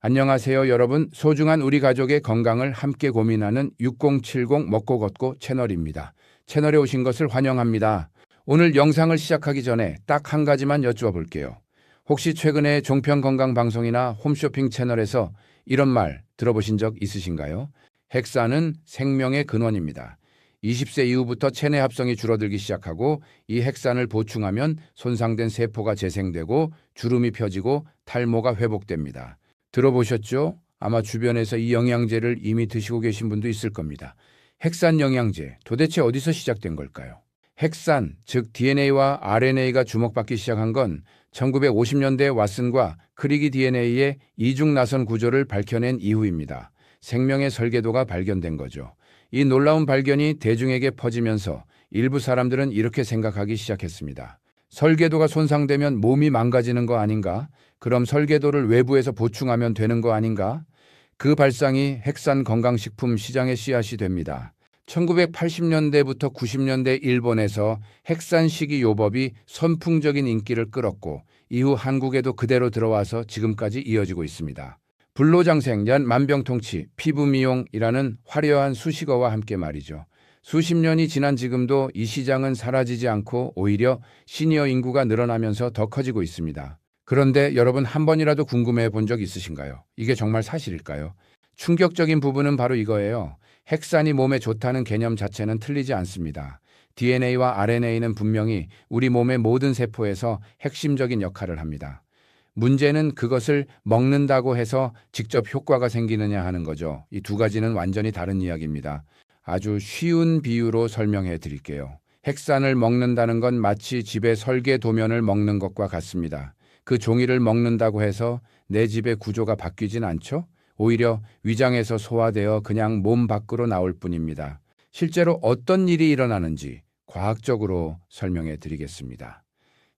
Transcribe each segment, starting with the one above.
안녕하세요, 여러분. 소중한 우리 가족의 건강을 함께 고민하는 6070 먹고 걷고 채널입니다. 채널에 오신 것을 환영합니다. 오늘 영상을 시작하기 전에 딱 한 가지만 여쭈어 볼게요. 혹시 최근에 종편 건강 방송이나 홈쇼핑 채널에서 이런 말 들어보신 적 있으신가요? 핵산은 생명의 근원입니다. 20세 이후부터 체내 합성이 줄어들기 시작하고 이 핵산을 보충하면 손상된 세포가 재생되고 주름이 펴지고 탈모가 회복됩니다. 들어보셨죠? 아마 주변에서 이 영양제를 이미 드시고 계신 분도 있을 겁니다. 핵산 영양제, 도대체 어디서 시작된 걸까요? 핵산, 즉 DNA와 RNA가 주목받기 시작한 건 1950년대 왓슨과 크리기 DNA의 이중 나선 구조를 밝혀낸 이후입니다. 생명의 설계도가 발견된 거죠. 이 놀라운 발견이 대중에게 퍼지면서 일부 사람들은 이렇게 생각하기 시작했습니다. 설계도가 손상되면 몸이 망가지는 거 아닌가? 그럼 설계도를 외부에서 보충하면 되는 거 아닌가? 그 발상이 핵산 건강식품 시장의 씨앗이 됩니다. 1980년대부터 90년대 일본에서 핵산 식이요법이 선풍적인 인기를 끌었고 이후 한국에도 그대로 들어와서 지금까지 이어지고 있습니다. 불로장생, 만병통치, 피부미용이라는 화려한 수식어와 함께 말이죠. 수십 년이 지난 지금도 이 시장은 사라지지 않고 오히려 시니어 인구가 늘어나면서 더 커지고 있습니다. 그런데 여러분 한 번이라도 궁금해 본 적 있으신가요? 이게 정말 사실일까요? 충격적인 부분은 바로 이거예요. 핵산이 몸에 좋다는 개념 자체는 틀리지 않습니다. DNA와 RNA는 분명히 우리 몸의 모든 세포에서 핵심적인 역할을 합니다. 문제는 그것을 먹는다고 해서 직접 효과가 생기느냐 하는 거죠. 이 두 가지는 완전히 다른 이야기입니다. 아주 쉬운 비유로 설명해 드릴게요. 핵산을 먹는다는 건 마치 집의 설계 도면을 먹는 것과 같습니다. 그 종이를 먹는다고 해서 내 집의 구조가 바뀌진 않죠? 오히려 위장에서 소화되어 그냥 몸 밖으로 나올 뿐입니다. 실제로 어떤 일이 일어나는지 과학적으로 설명해 드리겠습니다.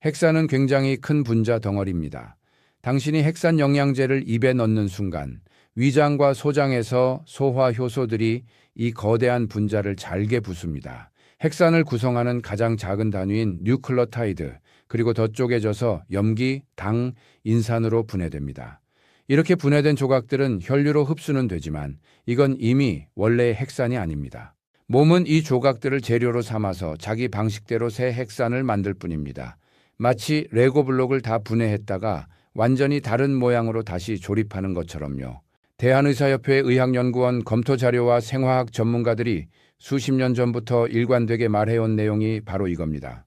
핵산은 굉장히 큰 분자 덩어리입니다. 당신이 핵산 영양제를 입에 넣는 순간 위장과 소장에서 소화 효소들이 이 거대한 분자를 잘게 부숩니다. 핵산을 구성하는 가장 작은 단위인 뉴클레오타이드, 그리고 더 쪼개져서 염기, 당, 인산으로 분해됩니다. 이렇게 분해된 조각들은 혈류로 흡수는 되지만 이건 이미 원래의 핵산이 아닙니다. 몸은 이 조각들을 재료로 삼아서 자기 방식대로 새 핵산을 만들 뿐입니다. 마치 레고 블록을 다 분해했다가 완전히 다른 모양으로 다시 조립하는 것처럼요. 대한의사협회 의학연구원 검토 자료와 생화학 전문가들이 수십 년 전부터 일관되게 말해온 내용이 바로 이겁니다.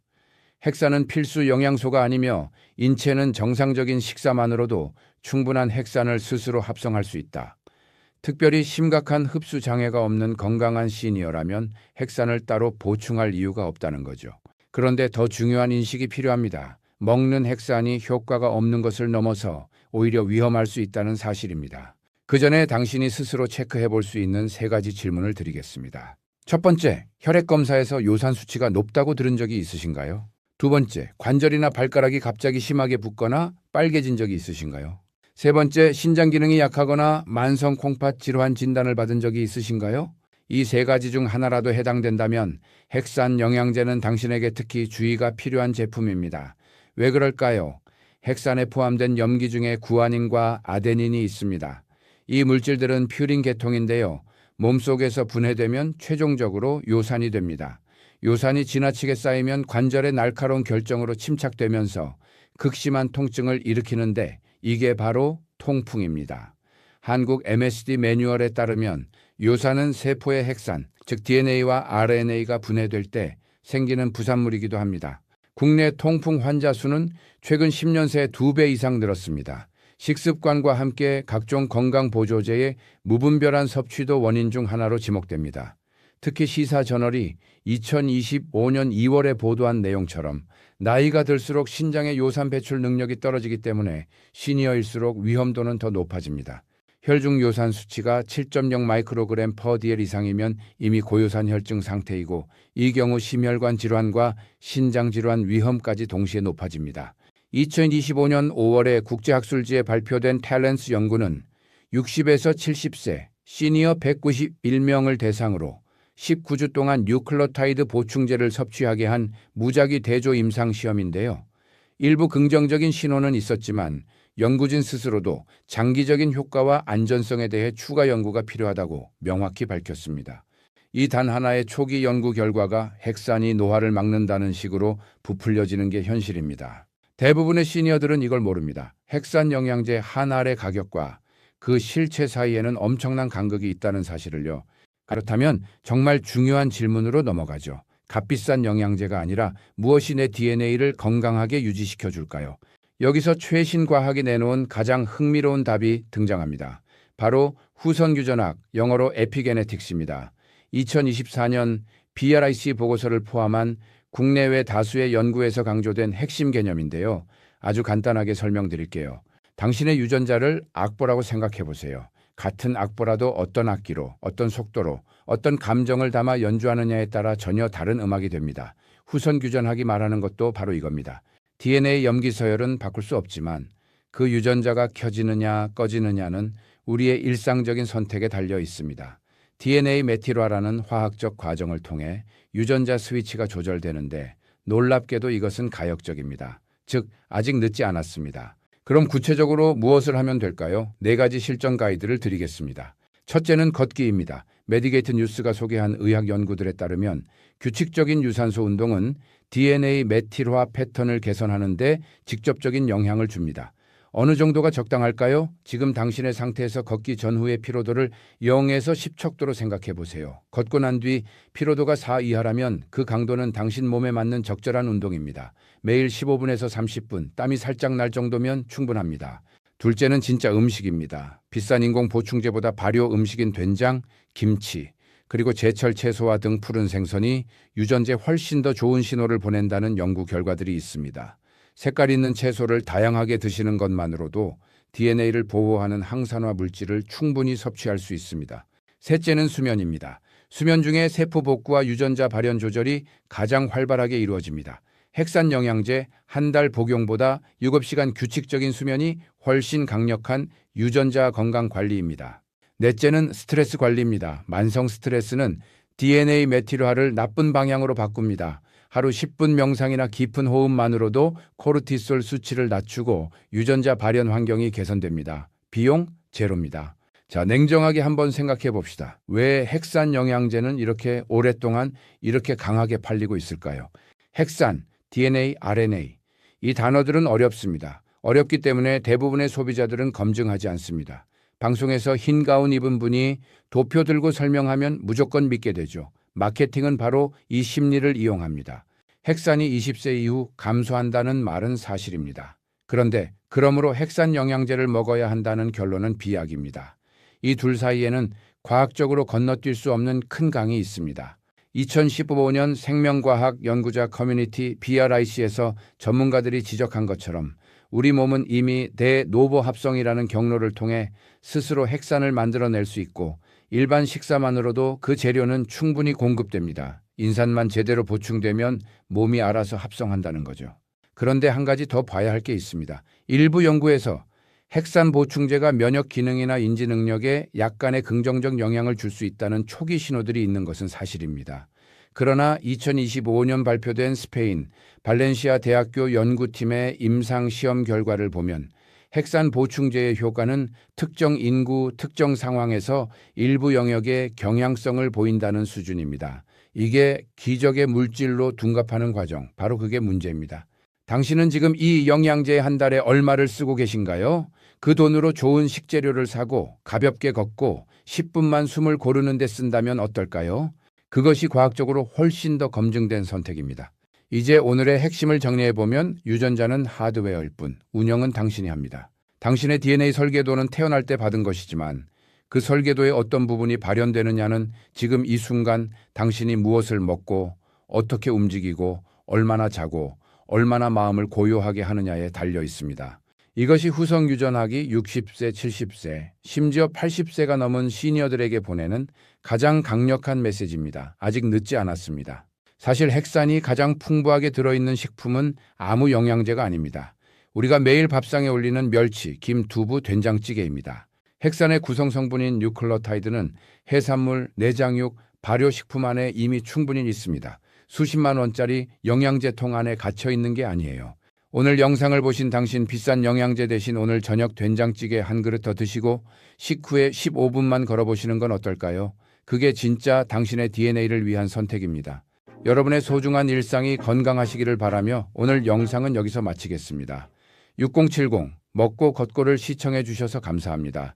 핵산은 필수 영양소가 아니며 인체는 정상적인 식사만으로도 충분한 핵산을 스스로 합성할 수 있다. 특별히 심각한 흡수 장애가 없는 건강한 시니어라면 핵산을 따로 보충할 이유가 없다는 거죠. 그런데 더 중요한 인식이 필요합니다. 먹는 핵산이 효과가 없는 것을 넘어서 오히려 위험할 수 있다는 사실입니다. 그 전에 당신이 스스로 체크해 볼 수 있는 세 가지 질문을 드리겠습니다. 첫 번째, 혈액 검사에서 요산 수치가 높다고 들은 적이 있으신가요? 두 번째, 관절이나 발가락이 갑자기 심하게 붓거나 빨개진 적이 있으신가요? 세 번째, 신장 기능이 약하거나 만성 콩팥 질환 진단을 받은 적이 있으신가요? 이 세 가지 중 하나라도 해당된다면 핵산 영양제는 당신에게 특히 주의가 필요한 제품입니다. 왜 그럴까요? 핵산에 포함된 염기 중에 구아닌과 아데닌이 있습니다. 이 물질들은 퓨린 계통인데요. 몸속에서 분해되면 최종적으로 요산이 됩니다. 요산이 지나치게 쌓이면 관절의 날카로운 결정으로 침착되면서 극심한 통증을 일으키는데 이게 바로 통풍입니다. 한국 MSD 매뉴얼에 따르면 요산은 세포의 핵산, 즉 DNA와 RNA가 분해될 때 생기는 부산물이기도 합니다. 국내 통풍 환자 수는 최근 10년 새 2배 이상 늘었습니다. 식습관과 함께 각종 건강보조제의 무분별한 섭취도 원인 중 하나로 지목됩니다. 특히 시사저널이 2025년 2월에 보도한 내용처럼 나이가 들수록 신장의 요산 배출 능력이 떨어지기 때문에 시니어일수록 위험도는 더 높아집니다. 혈중 요산 수치가 7.0 마이크로그램 퍼 dl 이상이면 이미 고요산 혈증 상태이고 이 경우 심혈관 질환과 신장 질환 위험까지 동시에 높아집니다. 2025년 5월에 국제학술지에 발표된 탤런스 연구는 60에서 70세 시니어 191명을 대상으로 19주 동안 뉴클레오타이드 보충제를 섭취하게 한 무작위 대조 임상 시험인데요. 일부 긍정적인 신호는 있었지만 연구진 스스로도 장기적인 효과와 안전성에 대해 추가 연구가 필요하다고 명확히 밝혔습니다. 이 단 하나의 초기 연구 결과가 핵산이 노화를 막는다는 식으로 부풀려지는 게 현실입니다. 대부분의 시니어들은 이걸 모릅니다. 핵산 영양제 한 알의 가격과 그 실체 사이에는 엄청난 간극이 있다는 사실을요. 그렇다면 정말 중요한 질문으로 넘어가죠. 값비싼 영양제가 아니라 무엇이 내 DNA를 건강하게 유지시켜 줄까요? 여기서 최신 과학이 내놓은 가장 흥미로운 답이 등장합니다. 바로 후선 유전학, 영어로 에피게네틱스입니다. 2024년 BRIC 보고서를 포함한 국내외 다수의 연구에서 강조된 핵심 개념인데요. 아주 간단하게 설명드릴게요. 당신의 유전자를 악보라고 생각해 보세요. 같은 악보라도 어떤 악기로, 어떤 속도로, 어떤 감정을 담아 연주하느냐에 따라 전혀 다른 음악이 됩니다. 후선 유전학이 말하는 것도 바로 이겁니다. DNA 염기 서열은 바꿀 수 없지만 그 유전자가 켜지느냐 꺼지느냐는 우리의 일상적인 선택에 달려 있습니다. DNA 메틸화라는 화학적 과정을 통해 유전자 스위치가 조절되는데 놀랍게도 이것은 가역적입니다. 즉, 아직 늦지 않았습니다. 그럼 구체적으로 무엇을 하면 될까요? 4가지 실전 가이드를 드리겠습니다. 첫째는 걷기입니다. 메디게이트 뉴스가 소개한 의학 연구들에 따르면 규칙적인 유산소 운동은 DNA 메틸화 패턴을 개선하는 데 직접적인 영향을 줍니다. 어느 정도가 적당할까요? 지금 당신의 상태에서 걷기 전후의 피로도를 0에서 10척도로 생각해 보세요. 걷고 난 뒤 피로도가 4 이하라면 그 강도는 당신 몸에 맞는 적절한 운동입니다. 매일 15분에서 30분, 땀이 살짝 날 정도면 충분합니다. 둘째는 진짜 음식입니다. 비싼 인공 보충제보다 발효 음식인 된장, 김치, 그리고 제철 채소와 등 푸른 생선이 유전자에 훨씬 더 좋은 신호를 보낸다는 연구 결과들이 있습니다. 색깔 있는 채소를 다양하게 드시는 것만으로도 DNA를 보호하는 항산화 물질을 충분히 섭취할 수 있습니다. 셋째는 수면입니다. 수면 중에 세포 복구와 유전자 발현 조절이 가장 활발하게 이루어집니다. 핵산 영양제 한 달 복용보다 7시간 규칙적인 수면이 훨씬 강력한 유전자 건강 관리입니다. 넷째는 스트레스 관리입니다. 만성 스트레스는 DNA 메틸화를 나쁜 방향으로 바꿉니다. 하루 10분 명상이나 깊은 호흡만으로도 코르티솔 수치를 낮추고 유전자 발현 환경이 개선됩니다. 비용 제로입니다. 자, 냉정하게 한번 생각해 봅시다. 왜 핵산 영양제는 이렇게 오랫동안 이렇게 강하게 팔리고 있을까요? 핵산, DNA, RNA. 이 단어들은 어렵습니다. 어렵기 때문에 대부분의 소비자들은 검증하지 않습니다. 방송에서 흰 가운 입은 분이 도표 들고 설명하면 무조건 믿게 되죠. 마케팅은 바로 이 심리를 이용합니다. 핵산이 20세 이후 감소한다는 말은 사실입니다. 그런데 그러므로 핵산 영양제를 먹어야 한다는 결론은 비약입니다. 이 둘 사이에는 과학적으로 건너뛸 수 없는 큰 강이 있습니다. 2015년 생명과학 연구자 커뮤니티 BRIC에서 전문가들이 지적한 것처럼 우리 몸은 이미 대노보 합성이라는 경로를 통해 스스로 핵산을 만들어낼 수 있고 일반 식사만으로도 그 재료는 충분히 공급됩니다. 인산만 제대로 보충되면 몸이 알아서 합성한다는 거죠. 그런데 한 가지 더 봐야 할 게 있습니다. 일부 연구에서 핵산 보충제가 면역 기능이나 인지 능력에 약간의 긍정적 영향을 줄 수 있다는 초기 신호들이 있는 것은 사실입니다. 그러나 2025년 발표된 스페인 발렌시아 대학교 연구팀의 임상 시험 결과를 보면 핵산 보충제의 효과는 특정 인구, 특정 상황에서 일부 영역에 경향성을 보인다는 수준입니다. 이게 기적의 물질로 둔갑하는 과정, 바로 그게 문제입니다. 당신은 지금 이 영양제 한 달에 얼마를 쓰고 계신가요? 그 돈으로 좋은 식재료를 사고 가볍게 걷고 10분만 숨을 고르는 데 쓴다면 어떨까요? 그것이 과학적으로 훨씬 더 검증된 선택입니다. 이제 오늘의 핵심을 정리해보면 유전자는 하드웨어일 뿐 운영은 당신이 합니다. 당신의 DNA 설계도는 태어날 때 받은 것이지만 그 설계도의 어떤 부분이 발현되느냐는 지금 이 순간 당신이 무엇을 먹고 어떻게 움직이고 얼마나 자고 얼마나 마음을 고요하게 하느냐에 달려 있습니다. 이것이 후성 유전학이 60세, 70세, 심지어 80세가 넘은 시니어들에게 보내는 가장 강력한 메시지입니다. 아직 늦지 않았습니다. 사실 핵산이 가장 풍부하게 들어있는 식품은 아무 영양제가 아닙니다. 우리가 매일 밥상에 올리는 멸치, 김, 두부, 된장찌개입니다. 핵산의 구성 성분인 뉴클로타이드는 해산물, 내장육, 발효식품 안에 이미 충분히 있습니다. 수십만 원짜리 영양제통 안에 갇혀 있는 게 아니에요. 오늘 영상을 보신 당신 비싼 영양제 대신 오늘 저녁 된장찌개 한 그릇 더 드시고 식후에 15분만 걸어보시는 건 어떨까요? 그게 진짜 당신의 DNA를 위한 선택입니다. 여러분의 소중한 일상이 건강하시기를 바라며 오늘 영상은 여기서 마치겠습니다. 6070 먹고 걷고를 시청해 주셔서 감사합니다.